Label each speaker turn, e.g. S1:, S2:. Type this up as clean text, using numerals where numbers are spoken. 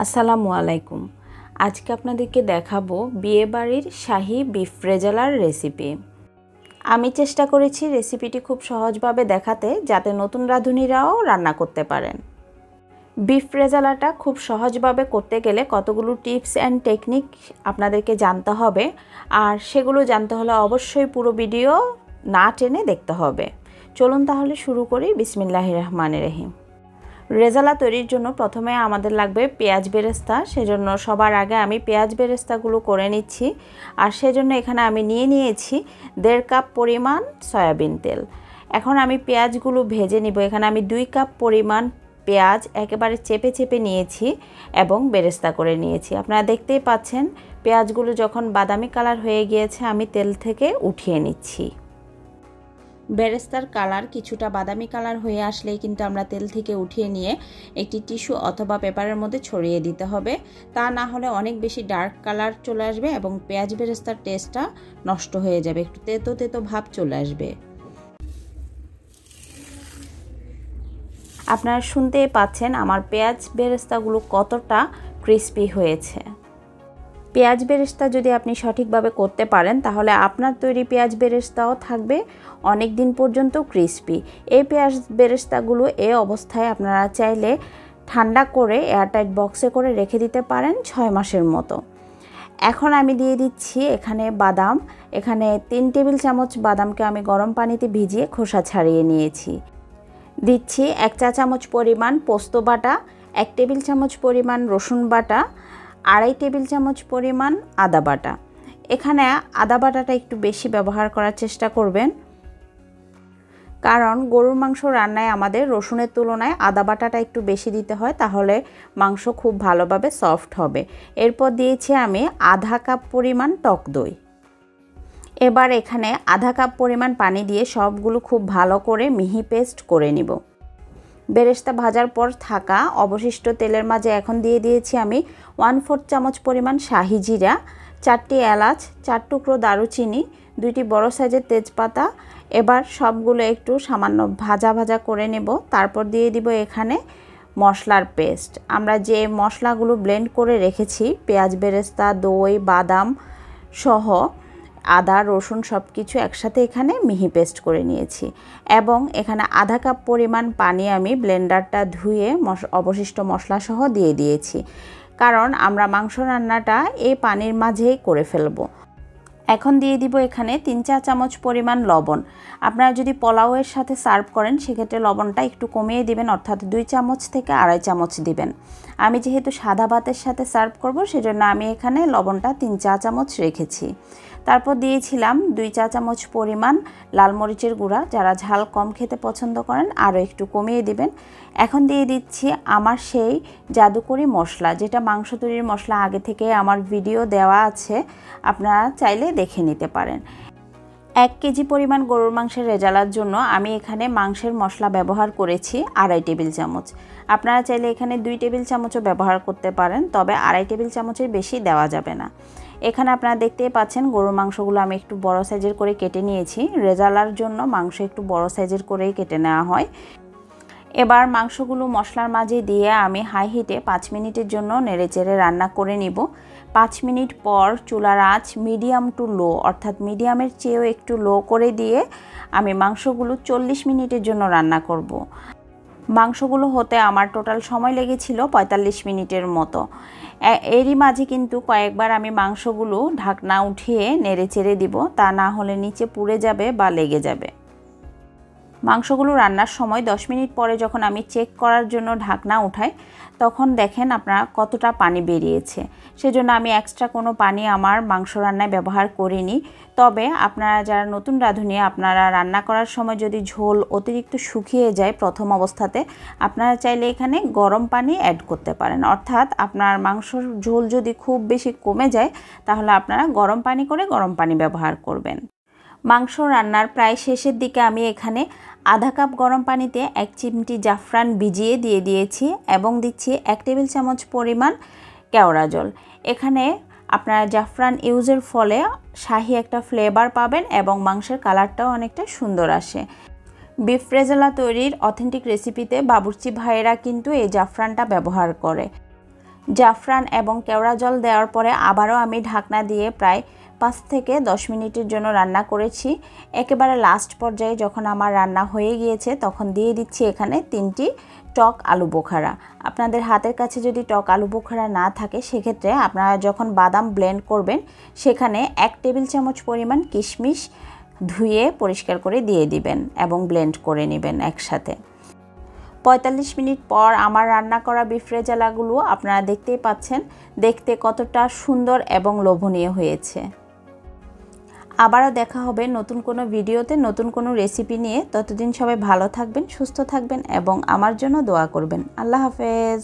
S1: আসসালামু আলাইকুম। আজকে আপনাদেরকে দেখাবো বিয়েবাড়ির শাহী বিফ রেজালার রেসিপি। আমি চেষ্টা করেছি রেসিপিটি খুব সহজভাবে দেখাতে, যাতে নতুন রাঁধুনিরাও রান্না করতে পারেন। বিফ রেজালাটা খুব সহজভাবে করতে গেলে কতগুলো টিপস অ্যান্ড টেকনিক আপনাদেরকে জানতে হবে, আর সেগুলো জানতে হলে অবশ্যই পুরো ভিডিও না টেনে দেখতে হবে। চলুন তাহলে শুরু করি। বিসমিল্লাহির রহমানির রহিম। রেজালা তৈরির জন্য প্রথমে আমাদের লাগবে পেঁয়াজ বেরেস্তা। সেজন্য সবার আগে আমি পেঁয়াজ বেরেস্তাগুলো করে নিচ্ছি, আর সেজন্য এখানে আমি নিয়েছি 1.5 কাপ পরিমাণ সয়াবিন তেল। এখন আমি পেঁয়াজগুলো ভেজে নিব। এখানে আমি 2 কাপ পরিমাণ পেঁয়াজ একেবারে চেপে চেপে নিয়েছি এবং বেরেস্তা করে নিয়েছি। আপনারা দেখতেই পাচ্ছেন পেঁয়াজগুলো যখন বাদামি কালার হয়ে গিয়েছে, আমি তেল থেকে উঠিয়ে নিচ্ছি। বেরেস্তার কালার কিছুটা বাদামি কালার হয়ে আসলেই কিন্তু আমরা তেল থেকে উঠিয়ে নিয়ে একটি টিস্যু অথবা পেপারের মধ্যে ছড়িয়ে দিতে হবে। তা না হলে অনেক বেশি ডার্ক কালার চলে আসবে এবং পেঁয়াজ বেরেস্তার টেস্টটা নষ্ট হয়ে যাবে, একটু তেতো তেতো ভাব চলে আসবে। আপনারা শুনতেই পাচ্ছেন আমার পেঁয়াজ বেরেস্তাগুলো কতটা ক্রিস্পি হয়েছে। পেঁয়াজ বেরেস্তা যদি আপনি সঠিকভাবে করতে পারেন, তাহলে আপনার তৈরি পেঁয়াজ বেরেস্তাও থাকবে অনেক দিন পর্যন্ত ক্রিস্পি। এই পেঁয়াজ বেরেস্তাগুলো এই অবস্থায় আপনারা চাইলে ঠান্ডা করে এয়ারটাইট বক্সে করে রেখে দিতে পারেন 6 মাসের মতো। এখন আমি দিয়ে দিচ্ছি এখানে বাদাম। এখানে 3 টেবিল চামচ বাদামকে আমি গরম পানিতে ভিজিয়ে খোসা ছাড়িয়ে নিয়েছি। দিচ্ছি 1 চা চামচ পরিমাণ পোস্ত বাটা, 1 টেবিল চামচ পরিমাণ রসুন বাটা, 2.5 টেবিল চামচ পরিমাণ আদা বাটা। এখানে আদা বাটাটা একটু বেশি ব্যবহার করার চেষ্টা করবেন, কারণ গরুর মাংস রান্নায় আমাদের রসুনের তুলনায় আদা বাটাটা একটু বেশি দিতে হয়, তাহলে মাংস খুব ভালোভাবে সফট হবে। এরপর দিয়েছি আমি আধা কাপ পরিমাণ টক দই। এবার এখানে আধা কাপ পরিমাণ পানি দিয়ে সবগুলো খুব ভালো করে মিহি পেস্ট করে নিব। বেরেস্তা ভাজার পর থাকা অবশিষ্ট তেলের মাঝে এখন দিয়ে দিয়েছি আমি 1/4 চামচ পরিমাণ শাহি জিরা, 4টি এলাচ, 4 টুকরো দারুচিনি, 2টি বড় সাইজের তেজপাতা। এবার সবগুলো একটু সামান্য ভাজা ভাজা করে নেব। তারপর দিয়ে দিব এখানে মশলার পেস্ট। আমরা যে মশলাগুলো ব্লেন্ড করে রেখেছি, পেঁয়াজ বেরেস্তা, দই, বাদাম সহ আদা রসুন সব কিছু একসাথে এখানে মিহি পেস্ট করে নিয়েছি, এবং এখানে আধা কাপ পরিমাণ পানি আমি ব্লেন্ডারটা ধুয়ে অবশিষ্ট মশলা সহ দিয়ে দিয়েছি, কারণ আমরা মাংস রান্নাটা এই পানির মাঝেই করে ফেলব। এখন দিয়ে দিব এখানে 3 চা চামচ পরিমাণ লবণ। আপনারা যদি পোলাওয়ের সাথে সার্ভ করেন, সেক্ষেত্রে লবণটা একটু কমিয়ে দিবেন, অর্থাৎ 2 চামচ থেকে 2.5 চামচ দিবেন। আমি যেহেতু সাদা ভাতের সাথে সার্ভ করব, সেজন্য আমি এখানে লবণটা 3 চা চামচ রেখেছি। তারপর দিয়েছিলাম 2 চা চামচ পরিমাণ লাল মরিচের গুঁড়া। যারা ঝাল কম খেতে পছন্দ করেন আরও একটু কমিয়ে দিবেন। এখন দিয়ে দিচ্ছি আমার সেই জাদুকরি মশলা, যেটা মাংস তৈরির মশলা, আগে থেকে আমার ভিডিও দেওয়া আছে, আপনারা চাইলে দেখে নিতে পারেন। 1 কেজি পরিমাণ গরুর মাংসের রেজালার জন্য আমি এখানে মাংসের মশলা ব্যবহার করেছি 2.5 টেবিল চামচ। আপনারা চাইলে এখানে 2 টেবিল চামচও ব্যবহার করতে পারেন, তবে 2.5 টেবিল চামচের বেশি দেওয়া যাবে না। এখানে আপনারা দেখতেই পাচ্ছেন গরুর মাংসগুলো আমি একটু বড় সাইজের করে কেটে নিয়েছি। রেজালার জন্য মাংস একটু বড় সাইজের করেই কেটে নেওয়া হয়। এবার মাংসগুলো মশলার মাঝে দিয়ে আমি হাই হিটে 5 মিনিটের জন্য নেড়েচেড়ে রান্না করে নিব। 5 মিনিট পর চুলার আঁচ মিডিয়াম টু লো, অর্থাৎ মিডিয়ামের চেয়েও একটু লো করে দিয়ে আমি মাংসগুলো 40 মিনিটের জন্য রান্না করব। মাংসগুলো হতে আমার টোটাল সময় লেগেছিল 45 মিনিটের মতো। এরই মাঝে কিন্তু কয়েকবার আমি মাংসগুলো ঢাকনা উঠিয়ে নেড়ে চেড়ে দিব, তা না হলে নিচে পুড়ে যাবে বা লেগে যাবে। মাংসগুলো রান্নার সময় 10 মিনিট পরে যখন আমি চেক করার জন্য ঢাকনা উঠাই, তখন দেখেন আপনারা কতটা পানি বেরিয়েছে। সেজন্য আমি এক্সট্রা কোনো পানি আমার মাংস রান্নায় ব্যবহার করিনি। তবে আপনারা যারা নতুন রাঁধুনি, আপনারা রান্না করার সময় যদি ঝোল অতিরিক্ত শুকিয়ে যায় প্রথম অবস্থাতে, আপনারা চাইলে এখানে গরম পানি অ্যাড করতে পারেন। অর্থাৎ আপনার মাংসর ঝোল যদি খুব বেশি কমে যায়, তাহলে আপনারা গরম পানি করে গরম পানি ব্যবহার করবেন। মাংস রান্নার প্রায় শেষের দিকে আমি এখানে আধা কাপ গরম পানিতে 1 চিমটি জাফরান ভিজিয়ে দিয়ে দিয়েছি, এবং দিচ্ছি 1 টেবিল চামচ পরিমাণ কেওড়া জল। এখানে আপনারা জাফরান ইউজের ফলে শাহী একটা ফ্লেভার পাবেন এবং মাংসের কালারটাও অনেকটা সুন্দর আসে। বিফ রেজালা তৈরির অথেন্টিক রেসিপিতে বাবুর্চি ভাইয়েরা কিন্তু এই জাফরানটা ব্যবহার করে। জাফরান এবং কেওড়া জল দেওয়ার পরে আবারও আমি ঢাকনা দিয়ে প্রায় 5 থেকে 10 মিনিটের জন্য রান্না করেছি। একেবারে লাস্ট পর্যায়ে যখন আমার রান্না হয়ে গিয়েছে তখন দিয়ে দিচ্ছি এখানে 3টি টক আলু বোখারা। আপনাদের হাতের কাছে যদি টক আলু বোখারা না থাকে সেক্ষেত্রে আপনারা যখন বাদাম ব্লেন্ড করবেন সেখানে 1 টেবিল চামচ পরিমাণ কিশমিশ ধুয়ে পরিষ্কার করে দিয়ে দিবেন এবং ব্লেন্ড করে নেবেন একসাথে। 45 মিনিট পর আমার রান্না করা বিফ রেজালাগুলো আপনারা দেখতেই পাচ্ছেন দেখতে কতটা সুন্দর এবং লোভনীয় হয়েছে। আবারও দেখা হবে নতুন কোনো ভিডিওতে নতুন কোনো রেসিপি নিয়ে। ততদিন সবাই ভালো থাকবেন, সুস্থ থাকবেন এবং আমার জন্য দোয়া করবেন। আল্লাহ হাফেজ।